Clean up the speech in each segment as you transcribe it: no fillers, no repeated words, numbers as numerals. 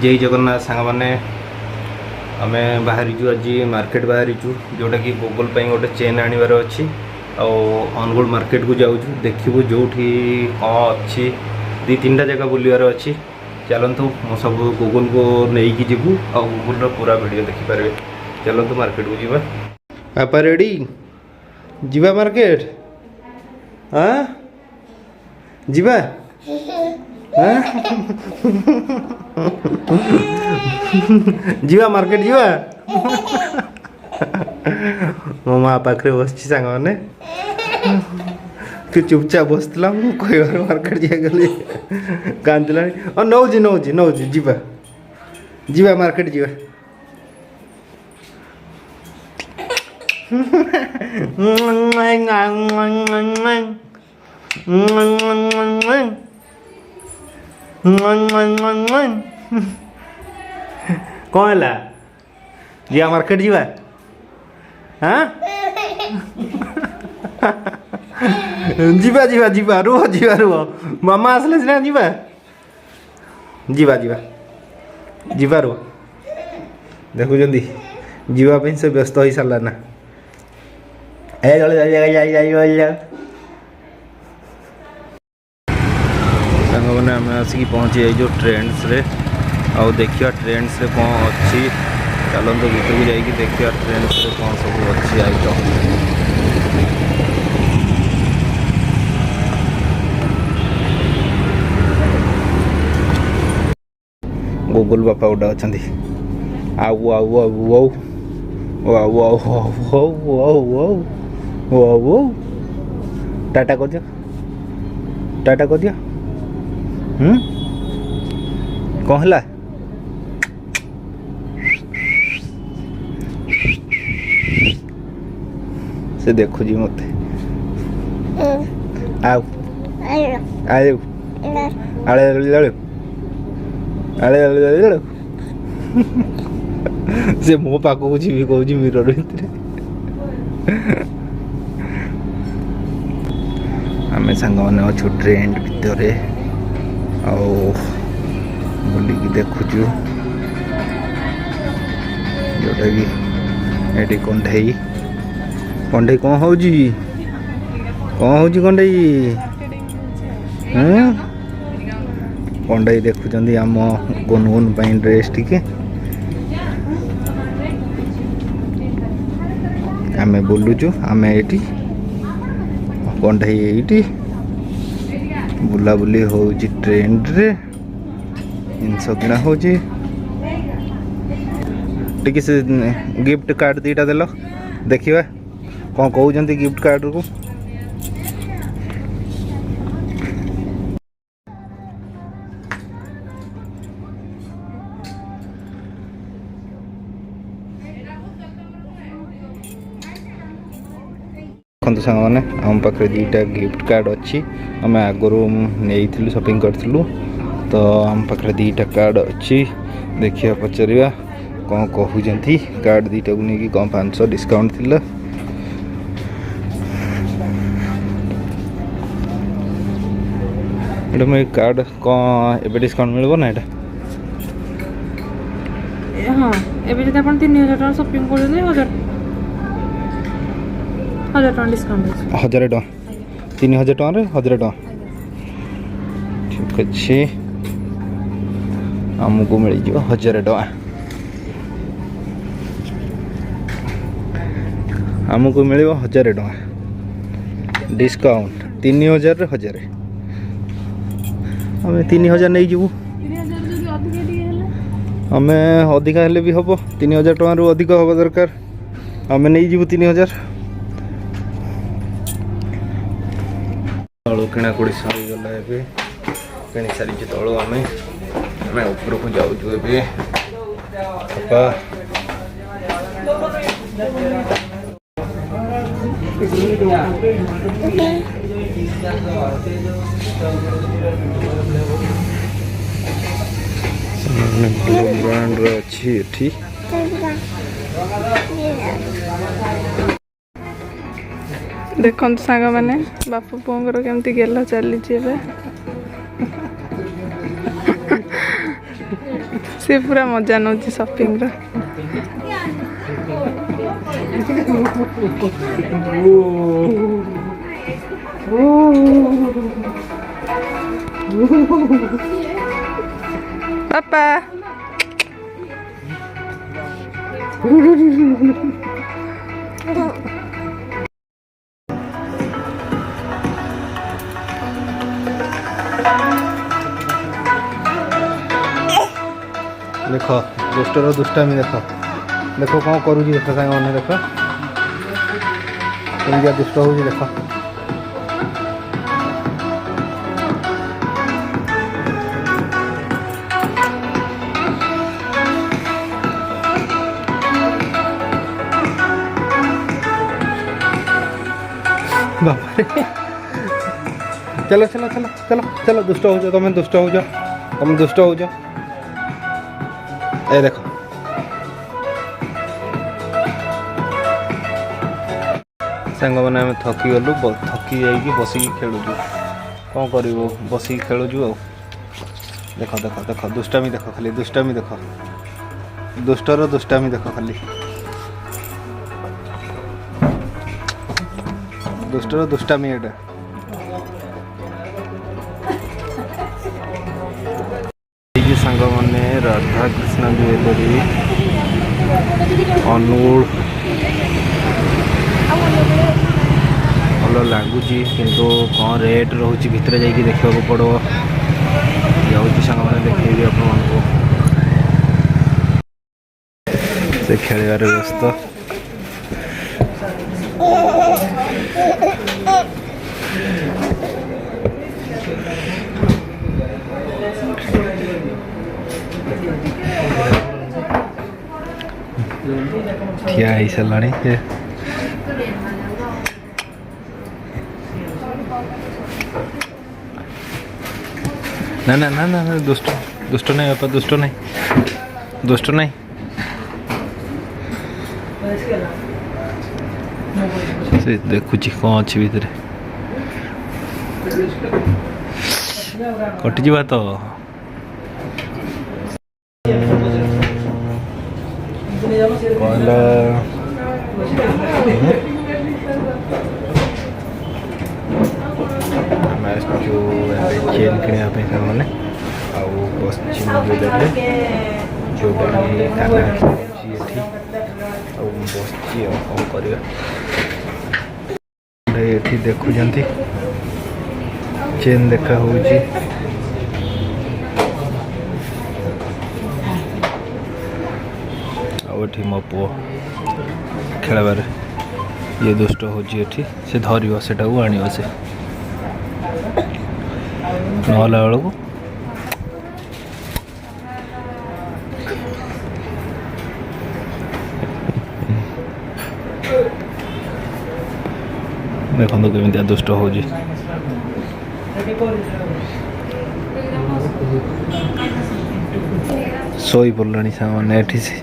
जय जगन्नाथ सांग मैंने आम बाहरी आज मार्केट बाहरी जोटा कि गूगल पर गोटे चेन आनबार अच्छी अनुगुल मार्केट को जाऊँ देखू जो कौन अच्छी दी तीन जगह बुलवार अच्छी चलतु मो सब गूगल को लेकिन जीवु आ गूगल पूरा वीडियो देखिपारे। चलतु मार्केट को जीवा। बापा रेडी जीवा मार्केट हाँ जीवा हाँ जीवा मार्केट जीवा मो माँ पाखे बस सांग मैंने तू चुपचाप बसला कह मार्केट जागली कांदला नौजी नौजी नौजी जीवा जीवा मार्केट जीवा कौन है जीवा मार्केट जीवा हाँ जीवा जीवा जीवा रुह जीवा रुह मामा आसले सीना जीवा जीवा जीवा जीवा रुह देखुं जीवाई से व्यस्त हो सारा ना सांग मैंने आम आसिक पहुँची जाइए ट्रेंड्स रे आउ देखिया ट्रेंड्स रे कौन अच्छी चलते भीतर को जाइए देखिया ट्रेंड्स रे कौन सब अच्छी आइटम। गूगल बापा गोटे अच्छा आउ आउ आउ आउ आउ आउ टाटा कर दिया टाटा कर दिया कौन है से देखु जी मत आउ आउ आड़े अरे से मो पाक को जी कहूँ मिरर भितर आम सांग मैंने अच्छु ट्रेंड भितर बुलिकी देखुचु जोटा कि ये कंठई कंठई कौन हो कंठई कंडई देखुं आम गुनगुन ड्रेस टिके आमे बुलुचु आमे एटी कंडई एटी बुलाबुली होउची ट्रेंड रे जिनस किना होउची टिके से गिफ्ट कार्ड दीटा देलो देखिबा कौन कहउजंती गिफ्ट कार्ड को देखते सांग मैंने आम पाखे दुईटा गिफ्ट कार्ड अच्छी आम आगुरी नहीं शॉपिंग करूँ तो आम पाखे दुईटा कार्ड अच्छी देखिए पचार कौन कहते कार्ड दुईटा को लेकिन कौन 500 डिस्काउंट थिला एटा मैं कार्ड कौन एबे डिस्काउंट मिलबो ना एटा हां एबे जदि आपण 3000 टका शॉपिंग करले 1000 टका डिस्काउंट 1000 टका 3000 टका रे 1000 टका ठीक अच्छे आमको मिल जो 1000 टका आमको मिल 1000 टका डिस्काउंट 3000 रे 1000 आम 3000 नहीं जीवु आम अधिका हेले भी हम 3000 टका रू अधिक हवा दरकार आम नहीं जीवु 3000 तलू किणाकुड़ी सरीगला ए किणी सारी तलू आम ऊपर को जाऊँ ए ब्रांड अच्छी एठी देखो सांग मैंने बापू पुओर केमती गेला चली से पूरा मजा नौची शॉपिंग रो पापा देख दुष्टर दुष्टामी देख देख कौन करुँच देख साइड मैंने देख कमिया दुष्ट हो देख बाबा चलो चलो चलो चलो चलो दुष्ट हो तुम दुष्ट हो तुम दुष्ट हो ए देख सांग मैंने आम थकी गलु थकी जाइए बसिक खेलुचु कौन कर बसिक खेलुचु आ देख देख देख दुष्टामी देख खाली दुष्टामी देख दुष्टर दुष्टामी देख खाली दुष्टर दुष्टामी एटा सांग मैंने राधा कृष्ण ज्वेलरी अनुगुल भल लगुच किंतु कौन रेट रोचे भितर जाकि देखा पड़ो जाऊँगी सांग मैंने देखी आपको से खेल व्यस्त ठिया ही सारा ना ना ना ना दुष्ट दुष्ट नहीं बापा दुष्ट नहीं दुष्ट नहीं से देखुची कौन अच्छी भितर कटिज तो कहला चेन किनापी मैंने पश्चिम ज्वेलरी जोटा काना बसची कौन कर देखुं चेन देखा हो मो पु खेलबार ये दुष्ट हो से धर से आण से नहला बेलू देखो केमी दुष्ट हो शोई पड़ा सामने से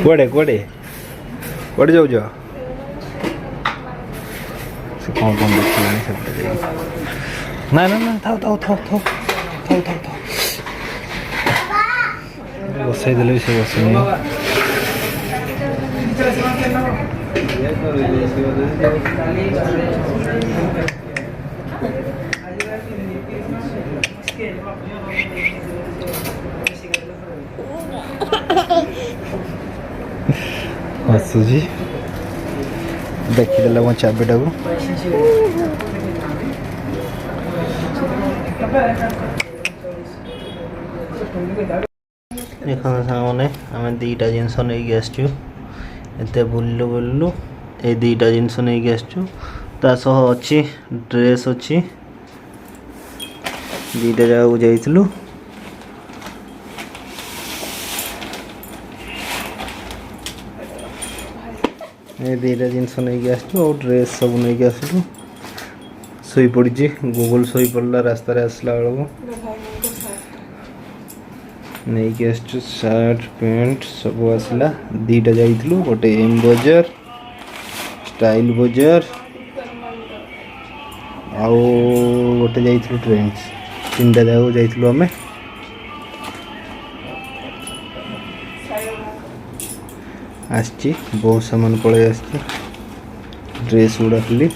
कड़े कड़े कड़े जाऊ से कौन कौन देख ना ना ना थाओ थाओ थाओ थाओ थाओ थाओ थाओ बसई देले से बसई हसुजी देखीदे मो चाबिटा को देखो सामने आम दीटा जिनस नहीं आसचु एते बुल्लु बुल्लु ए दीटा जिनस नहीं आसचु ता सह अच्छी ड्रेस अच्छी दीटा जगह जाइलु ए दीटा जिनस नहीं आसचु और ड्रेस सब नहीं आसलु शोई पड़ी गूगल शोई पड़ा रास्तार आसला बेलू नहीं कि शर्ट पैंट सब आसला दीटा जाइलु गोटे एम बजार स्टाइल बजार ଆଉ ଗୋଟେ ଯାଇଥିଲୁ ଟ୍ରେଣ୍ଡସ୍। 3ଟା ଜାଗାକୁ ଯାଇଥିଲୁ ଆମେ। ଆସିଛି ବହୁତ ସାମାନ ପଳେଇ ଆସିଛି। ଡ୍ରେସ୍ ଗୁଡ଼ା ଖାଲି